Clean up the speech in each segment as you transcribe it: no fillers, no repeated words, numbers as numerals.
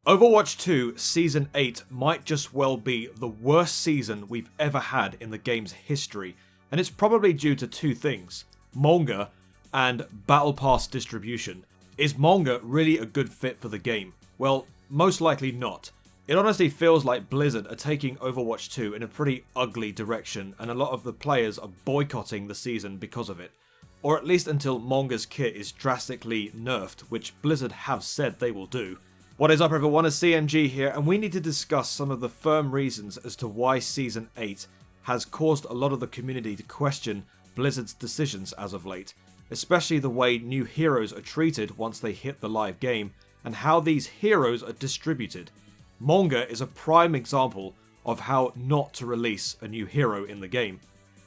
Overwatch 2 Season 8 might just well be the worst season we've ever had in the game's history, and it's probably due to two things: Monga and Battle Pass distribution. Is Monga really a good fit for the game? Well, most likely not. It honestly feels like Blizzard are taking Overwatch 2 in a pretty ugly direction, and a lot of the players are boycotting the season because of it. Or at least until Monga's kit is drastically nerfed, which Blizzard have said they will do. What is up everyone, it's CMG here, and we need to discuss some of the firm reasons as to why Season 8 has caused a lot of the community to question Blizzard's decisions as of late, especially the way new heroes are treated once they hit the live game, and how these heroes are distributed. Monga is a prime example of how not to release a new hero in the game.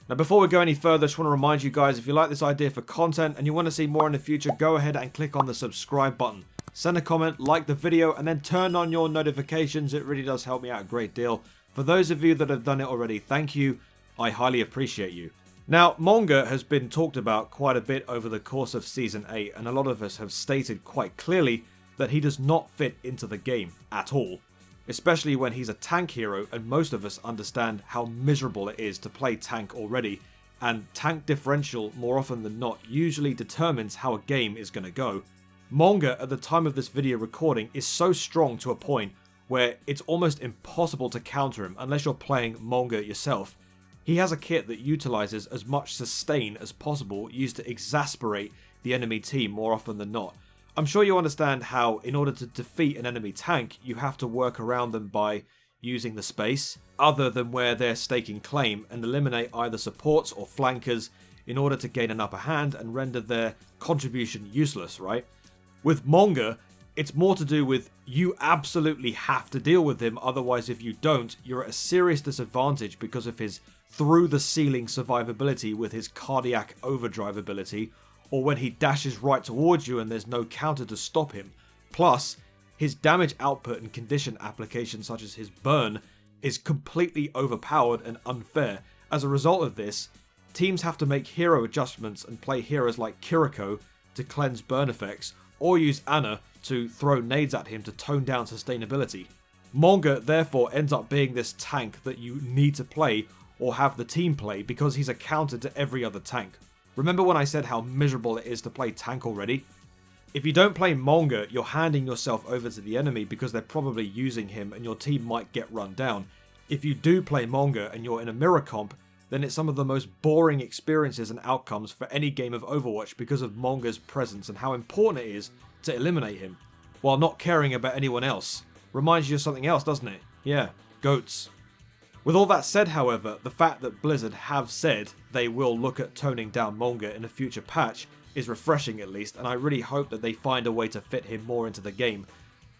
Now before we go any further, I just want to remind you guys, if you like this idea for content and you want to see more in the future, go ahead and click on the subscribe button. Send a comment, like the video, and then turn on your notifications. It really does help me out a great deal. For those of you that have done it already, thank you. I highly appreciate you. Now, Monga has been talked about quite a bit over the course of Season 8, and a lot of us have stated quite clearly that he does not fit into the game at all. Especially when he's a tank hero, and most of us understand how miserable it is to play tank already, and tank differential, more often than not, usually determines how a game is going to go. Monga, at the time of this video recording, is so strong to a point where it's almost impossible to counter him unless you're playing Monga yourself. He has a kit that utilizes as much sustain as possible, used to exasperate the enemy team more often than not. I'm sure you understand how, in order to defeat an enemy tank, you have to work around them by using the space, other than where they're staking claim, and eliminate either supports or flankers in order to gain an upper hand and render their contribution useless, right? With Monga, it's more to do with you absolutely have to deal with him, otherwise if you don't, you're at a serious disadvantage because of his through-the-ceiling survivability with his cardiac overdrive ability, or when he dashes right towards you and there's no counter to stop him. Plus, his damage output and condition application such as his burn is completely overpowered and unfair. As a result of this, teams have to make hero adjustments and play heroes like Kiriko to cleanse burn effects, or use Ana to throw nades at him to tone down sustainability. Monga therefore ends up being this tank that you need to play or have the team play because he's a counter to every other tank. Remember when I said how miserable it is to play tank already? If you don't play Monga, you're handing yourself over to the enemy because they're probably using him and your team might get run down. If you do play Monga and you're in a mirror comp, then it's some of the most boring experiences and outcomes for any game of Overwatch because of Monga's presence and how important it is to eliminate him, while not caring about anyone else. Reminds you of something else, doesn't it? Yeah, goats. With all that said, however, the fact that Blizzard have said they will look at toning down Monga in a future patch is refreshing at least, and I really hope that they find a way to fit him more into the game.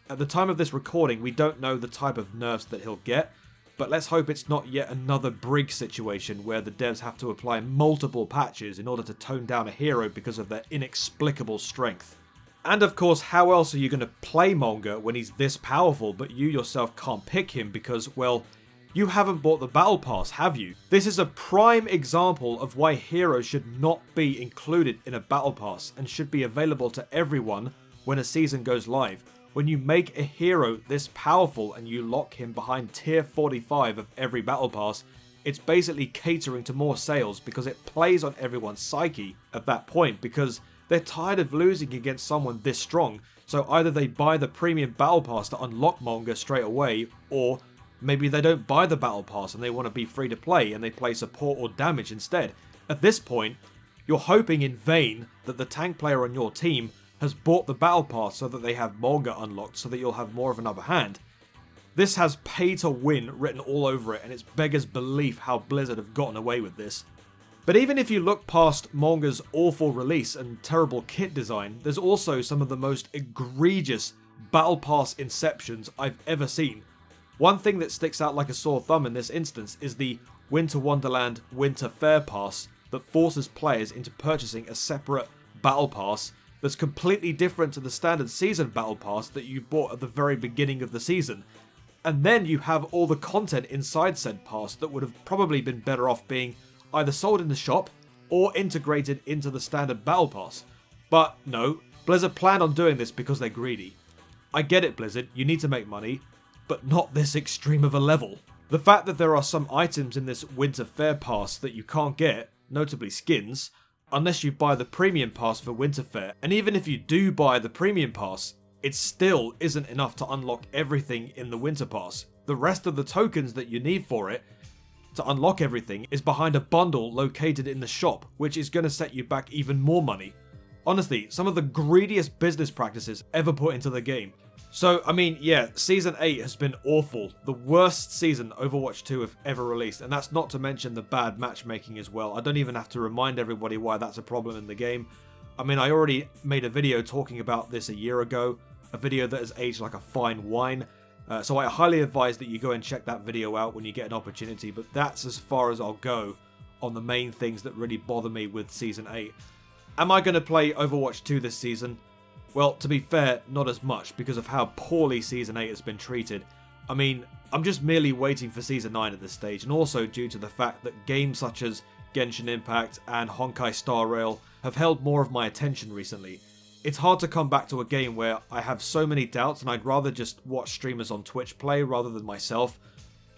At the time of this recording, we don't know the type of nerfs that he'll get, but let's hope it's not yet another Brig situation where the devs have to apply multiple patches in order to tone down a hero because of their inexplicable strength. And of course, how else are you going to play Monga when he's this powerful but you yourself can't pick him because, well, you haven't bought the Battle Pass, have you? This is a prime example of why heroes should not be included in a Battle Pass and should be available to everyone when a season goes live. When you make a hero this powerful and you lock him behind tier 45 of every Battle Pass, it's basically catering to more sales because it plays on everyone's psyche at that point because they're tired of losing against someone this strong. So either they buy the premium Battle Pass to unlock Monga straight away, or maybe they don't buy the Battle Pass and they want to be free to play and they play support or damage instead. At this point, you're hoping in vain that the tank player on your team has bought the Battle Pass so that they have Monga unlocked so that you'll have more of an upper hand. This has pay to win written all over it, and it's beggars belief how Blizzard have gotten away with this. But even if you look past Monga's awful release and terrible kit design, there's also some of the most egregious Battle Pass inceptions I've ever seen. One thing that sticks out like a sore thumb in this instance is the Winter Wonderland Winter Fair Pass that forces players into purchasing a separate Battle Pass that's completely different to the standard season Battle Pass that you bought at the very beginning of the season. And then you have all the content inside said pass that would have probably been better off being either sold in the shop or integrated into the standard Battle Pass. But no, Blizzard planned on doing this because they're greedy. I get it, Blizzard, you need to make money, but not this extreme of a level. The fact that there are some items in this Winter Fair pass that you can't get, notably skins, unless you buy the premium pass for Winter Fair, and even if you do buy the premium pass, it still isn't enough to unlock everything in the Winter Pass. The rest of the tokens that you need for it to unlock everything is behind a bundle located in the shop, which is going to set you back even more money. Honestly, some of the greediest business practices ever put into the game. So, I mean, yeah, Season 8 has been awful. The worst season Overwatch 2 have ever released, and that's not to mention the bad matchmaking as well. I don't even have to remind everybody why that's a problem in the game. I mean, I already made a video talking about this a year ago, a video that has aged like a fine wine. So I highly advise that you go and check that video out when you get an opportunity, but that's as far as I'll go on the main things that really bother me with Season 8. Am I going to play Overwatch 2 this season? Well, to be fair, not as much because of how poorly Season 8 has been treated. I mean, I'm just merely waiting for Season 9 at this stage, and also due to the fact that games such as Genshin Impact and Honkai Star Rail have held more of my attention recently. It's hard to come back to a game where I have so many doubts and I'd rather just watch streamers on Twitch play rather than myself.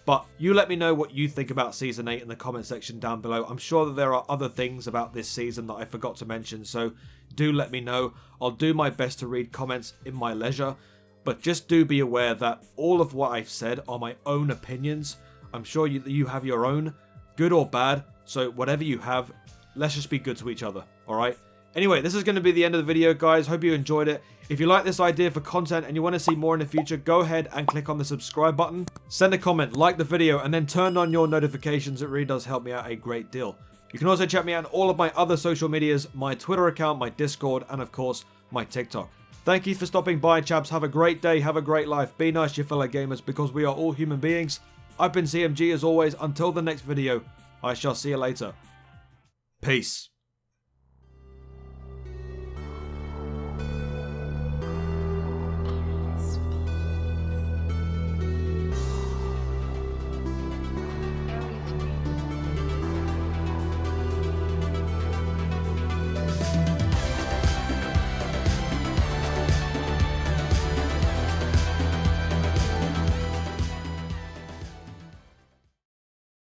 But you let me know what you think about Season 8 in the comment section down below. I'm sure that there are other things about this season that I forgot to mention, so do let me know. I'll do my best to read comments in my leisure, but just do be aware that all of what I've said are my own opinions. I'm sure you have your own, good or bad, so whatever you have, let's just be good to each other, alright? Anyway, this is going to be the end of the video, guys. Hope you enjoyed it. If you like this idea for content and you want to see more in the future, go ahead and click on the subscribe button. Send a comment, like the video, and then turn on your notifications. It really does help me out a great deal. You can also check me out on all of my other social medias, my Twitter account, my Discord, and of course, my TikTok. Thank you for stopping by, chaps. Have a great day. Have a great life. Be nice to your fellow gamers because we are all human beings. I've been CMG as always. Until the next video, I shall see you later. Peace.